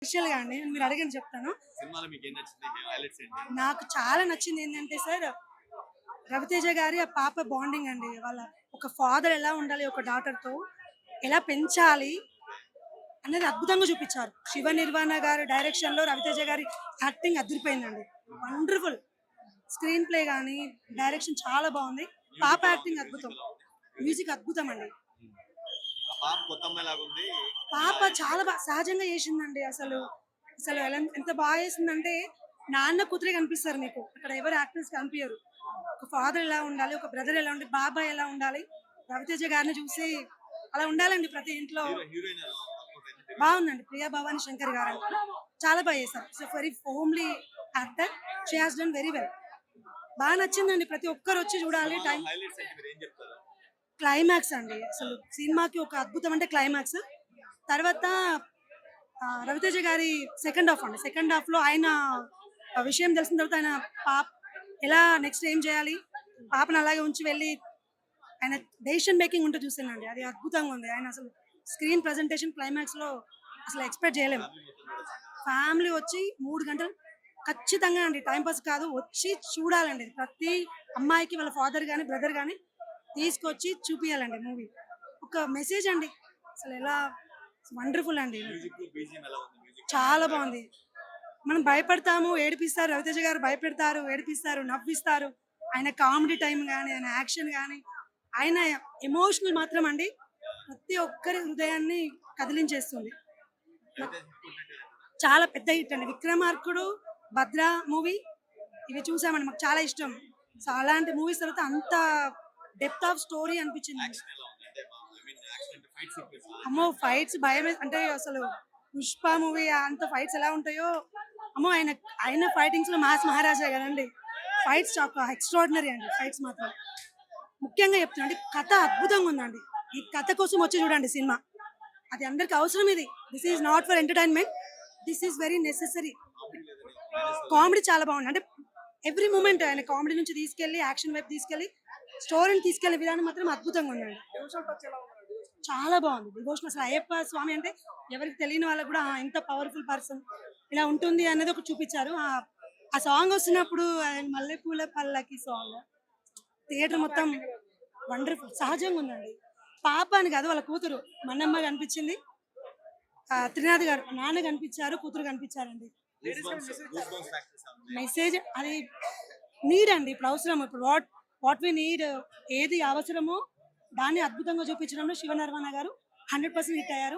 స్పెషల్‌గా అండి. మీరు అడగండి చెప్తాను. సినిమాలో మీకేం నచ్చింది? హైలైట్స్ ఏంటి? నాకు చాలా నచ్చింది ఏంటంటే సార్, రవితేజ గారి ఆ పాప బాండింగ్ అండి. వాళ్ళ ఒక ఫాదర్ ఎలా ఉండాలి ఒక డాటర్‌తో, ఎలా పెంచాలి అనేది అద్భుతంగా చూపించారు. 'శివ నిర్వాణ' గారి డైరెక్షన్‌లో రవితేజ గారి యాక్టింగ్ అదిరిపోయిందండి. వండర్‌ఫుల్. స్క్రీన్ ప్లే గాని, డైరెక్షన్ చాలా బాగుంది. పాప మ్యూజిక్ ఎలా ఉంది? యాక్టింగ్ మ్యూజిక్ అద్భుతం. ఎలా ఉంది? మ్యూజిక్ అద్భుతం అండి. హ్మ్. ఆ పాప కొత్త అమ్మాయిలాగుంది. ఎలా పాప చాలా సహజంగా చేసిందండి అసలు. అసలు ఎంత బాగా చేసిందంటే, నాన్న కూతురే కనిపిస్తారు మీకు. అక్కడ ఎవరు యాక్టర్స్ కనిపియరు. ఒక ఫాదర్ ఎలా ఉండాలి, ఒక బ్రదర్ ఎలా ఉండాలి, బాబాయ్ ఎలా ఉండాలి. రవితేజ గారిని చూసి అలా ఉండాలండి ప్రతి ఇంట్లో. హీరోయిన్ ఎలా వర్కౌట్ అయింది? బాగుందండి. ప్రియా భవాని శంకర్ గారు చాలా బాగా చేశారు. It's very homely actor. She has done very well. బాగా నచ్చిందండి. ప్రతి ఒక్కరు వచ్చి చూడాలి. సినిమాలో టైం హైలైట్స్ అంటే మీరేం చెప్తారు? క్లైమాక్స్ అండి. అసలు సినిమాకి ఒక అద్భుతం అంటే క్లైమాక్స్. తర్వాత రవితేజ గారి సెకండ్ హాఫ్ అండి. సెకండ్ హాఫ్‌లో ఆయన విషయం తెలిసిన తర్వాత ఆయన పాప ఎలా నెక్స్ట్ ఏం చేయాలి? పాపని అలాగే ఉంచి వెళ్ళి ఆయన డెసిషన్ మేకింగ్ ఉంటే చూసానండి. అది అద్భుతంగా ఉంది. ఆయన అసలు స్క్రీన్ ప్రెజెంటేషన్ క్లైమాక్స్‌లో అసలు ఎక్స్‌పెక్ట్ చేయలేము. ఫ్యామిలీ మొత్తం చూడొచ్చు. ఫ్యామిలీ వచ్చి 3 గంటలు ఖచ్చితంగా అండి. టైమ్ పాస్ కాదు. వచ్చి చూడాలండి. ప్రతి అమ్మాయికి వాళ్ళ ఫాదర్ గాని, బ్రదర్ గాని తీసుకొచ్చి చూపియాలండి మూవీ. ఒక మెసేజ్ అండి. అసలు ఎలా వండర్‌ఫుల్ అండి. మ్యూజిక్ బీజీఎం ఎలా ఉంది? మ్యూజిక్ చాలా బాగుంది. మనం భయపడతాము, ఏడిపిస్తారు. రవితేజ గారు భయపెడతారు, ఏడిపిస్తారు, నవ్విస్తారు. ఆయన కామెడీ టైమ్ గాని, ఆయన యాక్షన్ గాని, ఆయన ఎమోషనల్ మాత్రం అండి ప్రతి ఒక్కరి హృదయాన్ని కదిలించేస్తుంది. అయితే ఇంపార్టెంట్ చాలా పెద్ద హిట్ అండి. 'విక్రమార్కుడు', 'భద్ర' మూవీ ఇవి చూసామండి. మాకు చాలా ఇష్టం. సో, అలాంటి మూవీస్ తర్వాత అంత డెప్త్ ఆఫ్ స్టోరీ అనిపించింది. యాక్షన్ ఎలా ఉంది? అంటే ఐ మీన్ యాక్షన్ అంటే ఫైట్ సీక్వెన్స్. అమ్మో! ఫైట్స్ అంటే అసలు 'పుష్ప' మూవీ అంత ఫైట్స్ ఎలా ఉంటాయో, అమ్మో! ఆయన ఫైటింగ్స్‌లో మాస్ మహారాజా కదండీ. ఫైట్స్ ఎక్స్ట్రార్డినరీ అండి ఫైట్స్ మాత్రం. ముఖ్యంగా చెప్తున్నా అంటే కథ అద్భుతంగా ఉందండి. ఈ కథ కోసం వచ్చి చూడండి సినిమా. అది అందరికి అవసరం ఇది. This is not for entertainment. This is very necessary. Comedy లేదని కామెడీ చాలా బాగుంది. అంటే ఎవ్రీ మూమెంట్ ఆయన కామెడీ నుంచి తీసుకెళ్ళి యాక్షన్ వైపు తీసుకెళ్ళి స్టోరీని తీసుకెళ్ళే విధానం మాత్రం అద్భుతంగా ఉందండి. చాలా బాగుంది. డివోషన్ అసలు అయ్యప్ప స్వామి అంటే ఎవరికి తెలియని వాళ్ళకి కూడా ఎంత పవర్ఫుల్ పర్సన్ ఇలా ఉంటుంది అనేది ఒకటి చూపించారు. ఆ సాంగ్ వస్తున్నప్పుడు ఆయన మల్లెపూల పల్లకి సాంగ్ థియేటర్ మొత్తం వండర్ఫుల్ సహజంగా ఉందండి. పాప అని కాదు వాళ్ళ కూతురు మన్నమ్మ కనిపించింది. త్రినాథ్ గారు నాన్న కనిపించారు, కూతురు కనిపించారండి. గూస్ బంప్స్ ఫ్యాక్టరీస్ ఉంది. మెసేజ్ అది నీడ్ అండి. ఇప్పుడు అవసరం. ఇప్పుడు వాట్ వి నీడ్ ఏది అవసరమో దాన్ని అద్భుతంగా చూపించడంలో శివ నిర్వాణ గారు 100% హిట్ అయ్యారు.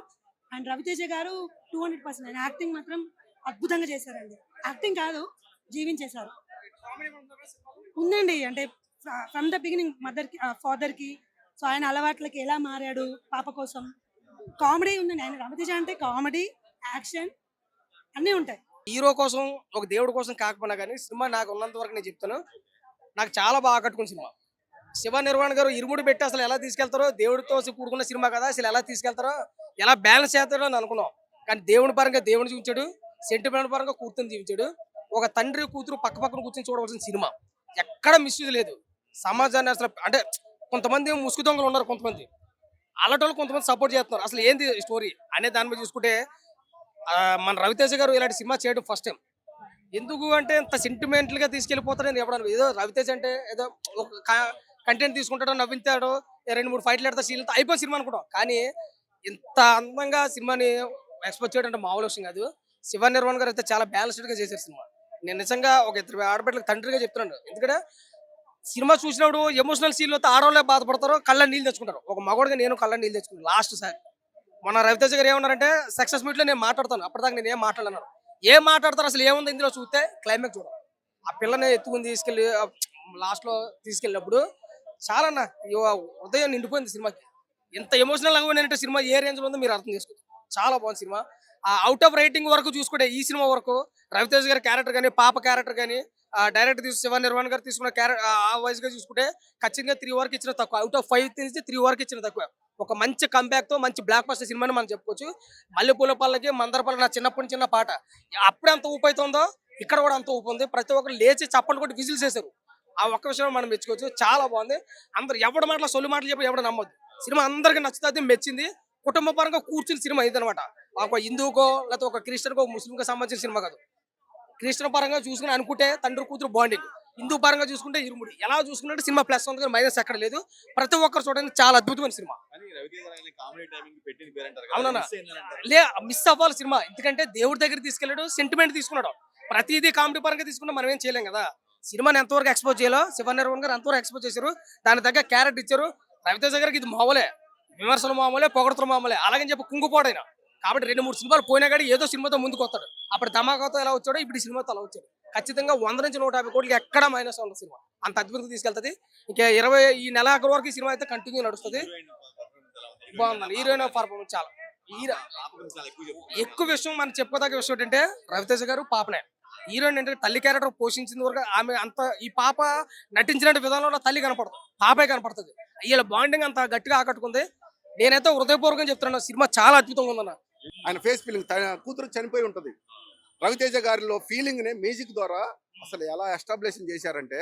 అండ్ రవితేజ గారు 200%. ఆయన యాక్టింగ్ మాత్రం అద్భుతంగా చేశారండి. యాక్టింగ్ కాదు జీవించేశారు. ఉందండి. అంటే ఫ్రమ్ ద బిగినింగ్ మదర్‌కి ఫాదర్‌కి సో ఆయన అలవాట్లకి ఎలా మారాడు పాప కోసం. కామెడీ ఉందండి. ఆయన రవితేజ అంటే కామెడీ, యాక్షన్ అన్నీ ఉంటాయి. హీరో కోసం ఒక దేవుడి కోసం కాకపోయినా కానీ సినిమా నాకు ఉన్నంత వరకు నేను చెప్తాను నాకు చాలా బాగా ఆకట్టుకున్న సినిమా. శివ నిర్వాణ్ గారు ఇరుముడి పెట్టి అసలు ఎలా తీసుకెళ్తారో దేవుడితో కూడుకున్న సినిమా కదా అసలు ఎలా తీసుకెళ్తారో ఎలా బ్యాలెన్స్ చేస్తారో అని అనుకున్నాం. కానీ దేవుడి పరంగా దేవుని చూపించాడు, సెంటిమెంట్ పరంగా కూతురుని చూపించాడు. ఒక తండ్రి కూతురు పక్క పక్కన కూర్చొని చూడవలసిన సినిమా. ఎక్కడ మిస్యూజ్ లేదు. సమాజాన్ని అసలు అంటే కొంతమంది ముసుగు దొంగలు ఉన్నారు, కొంతమంది అలాంటి కొంతమంది సపోర్ట్ చేస్తున్నారు. అసలు ఏంది స్టోరీ అనే దాని మీద చూసుకుంటే మన రవితేజ గారు ఇలాంటి సినిమా చేయడం ఫస్ట్ టైం. ఎందుకు అంటే ఇంత సెంటిమెంటల్ గా తీసుకెళ్లిపోతాడని ఎవడను. ఏదో రవితేజ అంటే ఏదో ఒక కంటెంట్ తీసుకుంటాడో నవ్వింతాడో 2-3 ఫైట్లు ఎడతా సీన్లతో అయిపోయి సినిమా అనుకుంటాం. కానీ ఇంత అందంగా సినిమాని ఎక్స్పెక్ట్ చేయడం అంటే మామూలు విషయం కాదు. శివ నిర్వాణ్ గారు అయితే చాలా బ్యాలెన్స్డ్ గా చేశారు సినిమా. నేను నిజంగా ఒక 2 ఆడబిడ్డలకు తండ్రిగా చెప్తున్నాను. ఎందుకంటే సినిమా చూసినప్పుడు ఎమోషనల్ సీన్లు ఆడవాళ్ళే బాధపడతారు, కళ్ళ నీళ్ళు తెచ్చుకుంటారు. ఒక మగవాడిగా నేను కళ్ళ నీళ్ళు తెచ్చుకున్నాను లాస్ట్ సారి. మన రవితేజ గారు ఏమన్నారంటే సక్సెస్ మీట్ లో నేను మాట్లాడతాను, అప్పటిదాకా నేను ఏం మాట్లాడను. ఏం మాట్లాడతారు అసలు ఏముంది ఇందులో చూస్తే క్లైమాక్స్ చూడ ఆ పిల్లని ఎత్తుకుని తీసుకెళ్లి లాస్ట్ లో తీసుకెళ్ళినప్పుడు చాలా ఉదయం నిండిపోయింది సినిమాకి. ఎంత ఎమోషనల్ గా సినిమా ఏ రేంజ్ లో ఉందో మీరు అర్థం చేసుకోవచ్చు. చాలా బాగుంది సినిమా. అవుట్ ఆఫ్ రైటింగ్ వరకు చూసుకుంటే ఈ సినిమా వరకు రవితేజ గారి క్యారెక్టర్ కానీ పాప క్యారెక్టర్ కానీ డైరెక్ట్ శివ నిర్వాణ్ గారు తీసుకున్న క్యారెక్టర్ ఆ వైజ్ గా చూసుకుంటే ఖచ్చితంగా 3 వరకు ఇచ్చిన తక్కువ. అవుట్ ఆఫ్ 5 తీసి 3 వరకు ఇచ్చిన తక్కువ. ఒక మంచి కంబ్యాక్ తో మంచి బ్లాక్ బస్టర్ సినిమాని మనం చెప్పుకోవచ్చు. మల్లెపూల పల్లకి మందరపల్లి నా చిన్నప్పటి చిన్న పాట అప్పుడే అంత ఊపు అవుతుందో ఇక్కడ కూడా అంత ఊపు ఉంది. ప్రతి ఒక్కరు లేచి చప్పట్లు కొట్టి విజిల్స్ చేశారు. ఆ ఒక్క విషయం మనం మెచ్చుకోవచ్చు. చాలా బాగుంది. అందరు ఎవరి మాటలు సొల్లు మాటలు చెప్పి ఎవడ నమ్మొద్దు. సినిమా అందరికి నచ్చుతుంది, మెచ్చింది. కుటుంబ పరంగా కూర్చుని సినిమా ఇదనమాట. ఒక హిందువుకో లేకపోతే ఒక క్రిస్టియన్కో ముస్లింకో సంబంధించిన సినిమా కాదు. క్రిస్టియన్ పరంగా చూసుకుని అనుకుంటే తండ్రి కూతురు బాండింగ్, హిందూ పరంగా చూసుకుంటే ఇరుముడి, ఎలా చూసుకున్నట్టు సినిమా ప్లస్ ఉంది కానీ మైనస్ ఎక్కడ లేదు. ప్రతి ఒక్కరు చూడడానికి చాలా అద్భుతమైన సినిమా. కానీ రవితేజ గారి కామెడీ టైమింగ్ పెట్టిన పేరు అంటారు అవునన్నా. మిస్ అయిందంటారు. లే మిస్ అవ్వాలి సినిమా, ఎందుకంటే దేవుడి దగ్గర తీసుకెళ్ళాడు, సెంటిమెంట్ తీసుకున్నాడు. ప్రతిదీ కామెడీ పరంగా తీసుకుంటే మనం ఏం చేయలేం కదా. సినిమాని ఎంతవరకు ఎక్స్పోజ్ చేయాలో శివ నిర్వహణ గారు ఎంతవరకు ఎక్స్పోజ్ చేశారు, దాని తగ్గ క్యారెక్టర్ ఇచ్చారు. రవితేజ గారికి ఇది మామూలే, విమర్శలు మామూలే, పొగడతలు మామూలే, అలాగని చెప్పి కుంగిపోడైన. కాబట్టి 2-3 సినిమాలు పోయినా కానీ ఏదో సినిమాతో ముందుకు వస్తాడు. అప్పుడు ధమాకాతో ఎలా వచ్చాడో ఇప్పుడు ఈ సినిమాతో అలా వచ్చాడు. ఖచ్చితంగా 100 నుంచి 150 కోట్లకి ఎక్కడ మైనస్ ఉన్న సినిమా అంత అద్భుతంగా తీసుకెళ్తుంది. ఇంకా 20 ఈ నెల ఆఖరి వరకు ఈ సినిమా అయితే కంటిన్యూ నడుస్తుంది. హీరోయిన్ performance ఎలా ఉంది? బాగుంది హీరోయిన్ పర్ఫార్మెన్స్ చాలా. పాప గురించి చాలా ఎక్కువ చెప్తున్నారు. ఎక్కువ విషయం మనం చెప్పుకోదగ్గ విషయం ఏంటంటే రవితేజ గారు పాపనే. హీరోయిన్ అంటే తల్లి క్యారెక్టర్ పోషించిన వరకు ఆమె అంత, ఈ పాప నటించిన విధానంలో తల్లి కనపడదు, పాపే కనపడుతుంది. వీళ్ళ బాండింగ్ అంత గట్టిగా ఆకట్టుకుంది. నేనైతే హృదయపూర్వకంగా చెప్తున్నాను, సినిమా చాలా అద్భుతంగా ఉందన్న. ఆయన ఫేస్ ఫీలింగ్, తన కూతురు చనిపోయి ఉంటుంది. రవితేజ గారిలో ఫీలింగ్ ని మ్యూజిక్ ద్వారా అసలు ఎలా ఎస్టాబ్లిష్ చేశారంటే,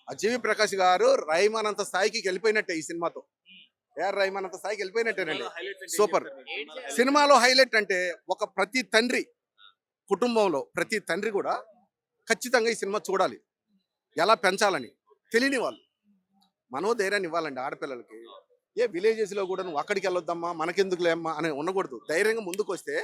ఆ జీవి ప్రకాష్ గారు రైమాన్ అంత స్థాయికి వెళ్ళిపోయినట్టే ఈ సినిమాతో. ఏఆర్ రైమాన్ అంత స్థాయికి వెళ్ళిపోయినట్టేనండి. Highlights అంటే ఏం సూపర్. చెప్తారు మీరు? సినిమాలో హైలైట్ అంటే ప్రతి తండ్రి కుటుంబంలో ప్రతి తండ్రి కూడా ఖచ్చితంగా ఈ సినిమా చూడాలి. ఎలా పెంచాలని తెలియని వాళ్ళు మనోధైర్యాన్ని ఇవ్వాలండి ఆడపిల్లలకి. ఏ విలేజెస్ లో కూడా నువ్వు అక్కడికి వెళ్ళొద్దమ్మా, మనకెందుకులే అమ్మా అని ఉండకూడదు. ధైర్యంగా ముందుకు వస్తే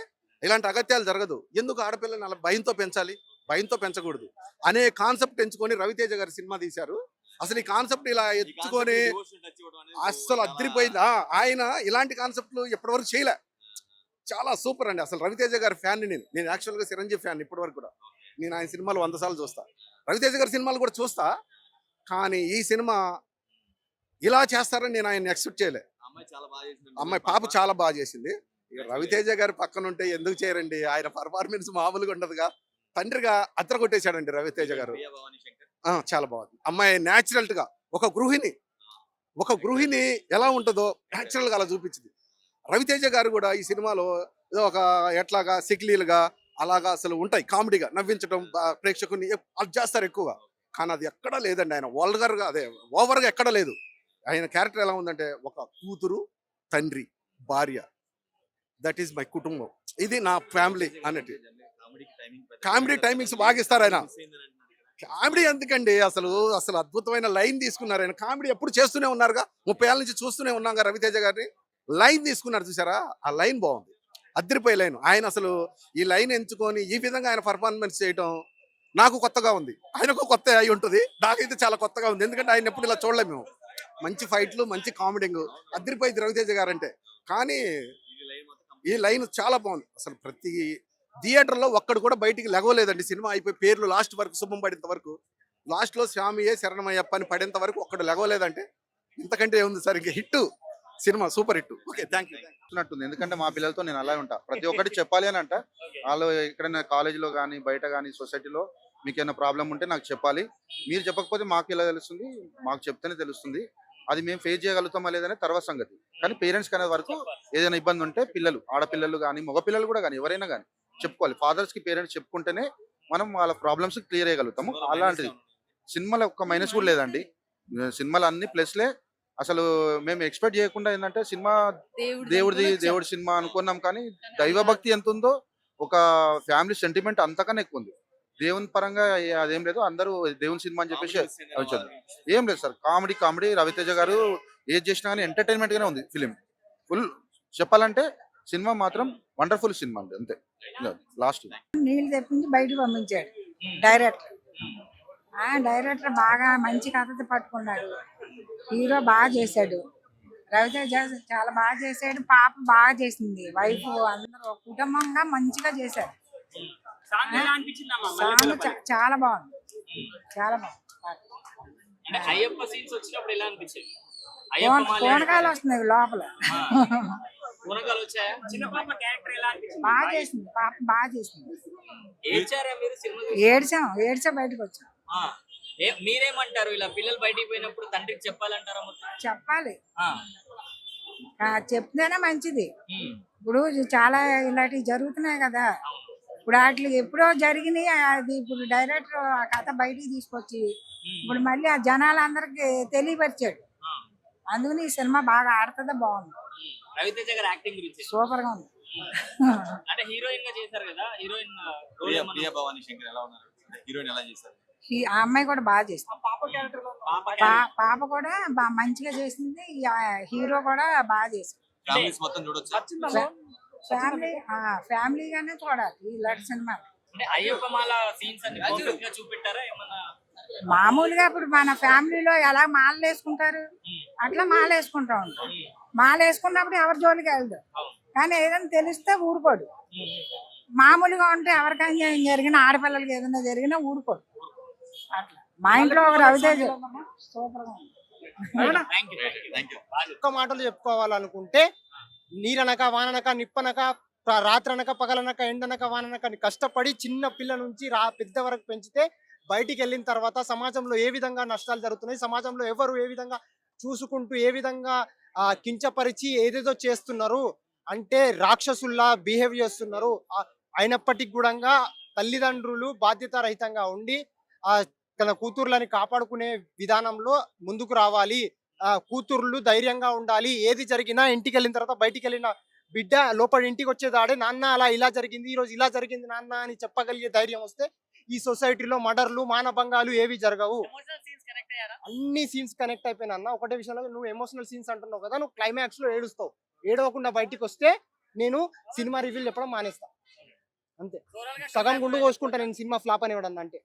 ఇలాంటి అగత్యాలు జరగదు. ఎందుకు ఆడపిల్లని అలా భయంతో పెంచాలి, భయంతో పెంచకూడదు అనే కాన్సెప్ట్ ఎంచుకొని రవితేజ గారి సినిమా తీశారు. అసలు ఈ కాన్సెప్ట్ ఇలా ఈ ఎత్తుకొని concept devotion touch ఇవ్వడం అనేది అస్సలు చాలా అద్దరిపోయింది. ఆయన ఇలాంటి కాన్సెప్ట్లు ఎప్పటివరకు చేయలే. చాలా సూపర్ అండి. అసలు రవితేజ గారి ఫ్యాన్ నేను యాక్చువల్గా చిరంజీవి ఫ్యాన్ ఇప్పటి వరకు కూడా. నేను ఆయన సినిమాలు 100 సార్లు చూస్తా, రవితేజ గారి సినిమాలు కూడా చూస్తా. కానీ ఈ సినిమా ఇలా చేస్తారని నేను ఆయన ఎక్స్పెక్ట్ చేయలే. అమ్మాయి చాలా బాగా చేసింది. అమ్మాయి పాప చాలా బాగా చేసింది. ఇక రవితేజ గారి పక్కన ఉంటే ఎందుకు చేయరండి, ఆయన పర్ఫార్మెన్స్ మామూలుగా ఉండదుగా. తండ్రిగా అత్తర కొట్టేశాడండి రవితేజ గారు. ప్రియా భవానీ శంకర్ చాలా బాగుంది. అమ్మాయి న్యాచురల్ గా ఒక గృహిణి ఎలా ఉంటుందో న్యాచురల్ గా అలా చూపించింది. రవితేజ గారు కూడా ఈ సినిమాలో ఏదో ఒక ఎట్లాగా సిక్లీలుగా అలాగా అసలు ఉంటాయి, కామెడీగా నవ్వించడం ప్రేక్షకుని అది చేస్తారు ఎక్కువగా. కానీ అది ఎక్కడా లేదండి. ఆయన వల్గర్ గా ఓవర్ గా ఎక్కడా లేదు. ఆయన క్యారెక్టర్ ఎలా ఉందంటే ఒక కూతురు, తండ్రి, భార్య, దట్ ఈస్ మై కుటుంబం, ఇది నా ఫ్యామిలీ అన్నట్టు. కామెడీ టైమింగ్స్ బాగా ఇస్తారు ఆయన. కామెడీ ఎందుకండి, అసలు అద్భుతమైన లైన్ తీసుకున్నారు ఆయన. కామెడీ ఎప్పుడు చేస్తూనే ఉన్నారుగా, 30 ఏళ్ళ నుంచి చూస్తూనే ఉన్నాగా రవితేజ గారిని. లైన్ తీసుకున్నారు చూసారా, ఆ లైన్ బాగుంది, అద్దరిపోయే లైన్. ఆయన అసలు ఈ లైన్ ఎంచుకొని ఈ విధంగా ఆయన పర్ఫార్మెన్స్ చేయటం నాకు కొత్తగా ఉంది. ఆయనకు కొత్త అయి ఉంటుంది, నాకైతే చాలా కొత్తగా ఉంది. ఎందుకంటే ఆయన ఎప్పుడు ఇలా చూడలేము మేము. మంచి ఫైట్లు, మంచి కామెడింగ్, అద్దరిపోయింది రవితేజ గారు అంటే. కానీ ఈ లైన్ చాలా బాగుంది. అసలు ప్రతి థియేటర్లో ఒక్కడు కూడా బయటికి లెగవలేదండి. సినిమా అయిపోయి పేర్లు లాస్ట్ వరకు శుభం పడేంత వరకు, లాస్ట్ లో స్వామియే శరణమయ్యప్ప అని పడేంత వరకు ఒక్కడు లెగవలేదంటే ఇంతకంటే ఏముంది సార్. ఇంకా hit cinema, super hit. Okay, thank you. చూస్తున్నట్టుంది. ఎందుకంటే మా పిల్లలతో నేను అలా ఉంటా, ప్రతి ఒక్కటి చెప్పాలి అని అంట. వాళ్ళు ఎక్కడైనా కాలేజీలో కానీ బయట కానీ సొసైటీలో మీకు ఏమైనా ప్రాబ్లం ఉంటే నాకు చెప్పాలి. మీరు చెప్పకపోతే మాకు ఎలా తెలుస్తుంది, మాకు చెప్తేనే తెలుస్తుంది. అది మేము ఫేస్ చేయగలుగుతామా లేదనే తర్వాత సంగతి. కానీ పేరెంట్స్ అనే వరకు ఏదైనా ఇబ్బంది ఉంటే పిల్లలు, ఆడపిల్లలు కానీ మగపిల్లలు కూడా కానీ ఎవరైనా కానీ చెప్పుకోవాలి. ఫాదర్స్ కి పేరెంట్స్ చెప్పుకుంటేనే మనం వాళ్ళ ప్రాబ్లమ్స్ క్లియర్ చేయగలుగుతాము. అలాంటిది సినిమాలో ఒక్క మైనస్ కూడా లేదండి. సినిమాలు అన్ని ప్లస్లే. అసలు మేము ఎక్స్పెక్ట్ చేయకుండా ఏంటంటే సినిమా దేవుడి సినిమా అనుకున్నాం, కానీ దైవభక్తి ఎంత ఉందో, ఒక ఫ్యామిలీ సెంటిమెంట్ అంతకన్నా ఎక్కువ ఉంది. దేవుని పరంగా అదేం లేదు, అందరూ దేవుని సినిమా అని చెప్పేసి వచ్చారు. ఏం లేదు సార్, కామెడీ. రవితేజ గారు ఏది చేసినా కానీ ఎంటర్టైన్మెంట్ గానే ఉంది ఫిలిం. ఫుల్ చెప్పాలంటే సినిమా మాత్రం వండర్ఫుల్ సినిమా అండి, అంతే. లాస్ట్ నీళ్ళు తెప్పించి బయటకు పంపించాడు డైరెక్టర్. డైరెక్టర్ బాగా మంచి కథతో పట్టుకున్నాడు. హీరో బాగా చేశాడు. రవితేజ చాలా బాగా చేశాడు. పాప బాగా చేసింది. వైఫ్ అందరూ ఒక కుటుంబంగా మంచిగా చేశారు. సాంగ్ చాలా బాగుంది, చాలా బాగుంది. కోనకాలు వస్తున్నాయి లోపల. బాగా చేసింది పాప, బాగా చేసింది. ఏడ్చా బయటకు వచ్చాం. మీరేమంటారు, ఇలా పిల్లలు బయటికి పోయినప్పుడు తండ్రికి చెప్పాలంటారా? చెప్పాలి, చెప్తేనే మంచిది. ఇప్పుడు చాలా ఇలాంటివి జరుగుతున్నాయి కదా. ఇప్పుడు వాటికి ఎప్పుడో జరిగినాయి, అది ఇప్పుడు డైరెక్టర్ ఆ కథ బయటికి తీసుకొచ్చి ఇప్పుడు మళ్ళీ ఆ జనాలందరికి తెలియపరిచాడు. అందుకని ఈ సినిమా బాగా ఆడుతుందా, బాగుంది. రవితేజ గారి యాక్టింగ్ గురించి సూపర్ గా ఉంది. అంటే హీరోయిన్ గా చేశారు కదా, హీరోయిన్ రోల్ ప్రియా ఏమన్నా ప్రియా భవానీ శంకర్ ఎలా ఉన్నారు? హీరోయిన్ ఎలా చేశారు? ఆ అమ్మాయి కూడా బాగా చేస్తుంది. పాప పాప కూడా మంచిగా చేసింది. హీరో కూడా బాగా చేసింది. ఫ్యామిలీస్ మొత్తం చూడొచ్చు. ఫ్యామిలీగానే చూడాలి ఇలాంటి సినిమా. అంటే అయ్యప్ప మాల సీన్స్ అన్ని పర్ఫెక్ట్ గా చూపెట్టారా ఏమన్నా? మామూలుగా ఇప్పుడు మన ఫ్యామిలీలో ఎలా మాలలు వేసుకుంటారు అట్లా మాల వేసుకుంటా ఉంటాం. మాల వేసుకున్నప్పుడు ఎవరి జోలికి వెళ్దు, కానీ ఏదైనా తెలిస్తే ఊరుకోడు. మామూలుగా ఉంటే ఎవరికైనా ఏం జరిగినా, ఆడపిల్లలకి ఏదైనా జరిగినా ఊరుకోడు. అట్లా మా ఇంట్లో ఒక రవితేజ సూపర్ గా ఉంది. Thank you. ఒక్క మాటలు చెప్పుకోవాలనుకుంటే నీరనక వాననక నిప్పనక రాత్రనక పగలనక ఎండనక వాననక అని కష్టపడి చిన్న పిల్ల నుంచి పెద్ద వరకు పెంచితే బయటికి వెళ్ళిన తర్వాత సమాజంలో ఏ విధంగా నష్టాలు జరుగుతున్నాయి, సమాజంలో ఎవరు ఏ విధంగా చూసుకుంటూ ఏ విధంగా కించపరిచి ఏదేదో చేస్తున్నారు అంటే రాక్షసుల్లా బిహేవ్ చేస్తున్నారు. అయినప్పటికీ కూడా తల్లిదండ్రులు బాధ్యతారహితంగా ఉండి తన కూతుర్లని కాపాడుకునే విధానంలో ముందుకు రావాలి. కూతుర్లు ధైర్యంగా ఉండాలి. ఏది జరిగినా ఇంటికి వెళ్ళిన తర్వాత బయటికి వెళ్ళిన బిడ్డ లోపల ఇంటికి వచ్చేదాడే నాన్న అలా ఇలా జరిగింది, ఈ రోజు ఇలా జరిగింది నాన్న అని చెప్పగలిగే ధైర్యం వస్తే ఈ సొసైటీలో మర్డర్లు మానభంగాలు ఏవి జరగవు. ఎమోషనల్ సీన్స్ కనెక్ట్ అయ్యారా? అన్ని సీన్స్ కనెక్ట్ అయిపోయినా అన్న. ఒకటే విషయంలో నువ్వు ఎమోషనల్ సీన్స్ అంటున్నావు కదా, నువ్వు క్లైమాక్స్ లో ఏడుస్తావు. ఏడవకుండా బయటికి వస్తే నేను సినిమా రివ్యూలు చెప్పడం మానేస్తా. అంతే, సగం గుండు కోసుకుంటా నేను సినిమా ఫ్లాప్ అని ఇవ్వడం అంటే.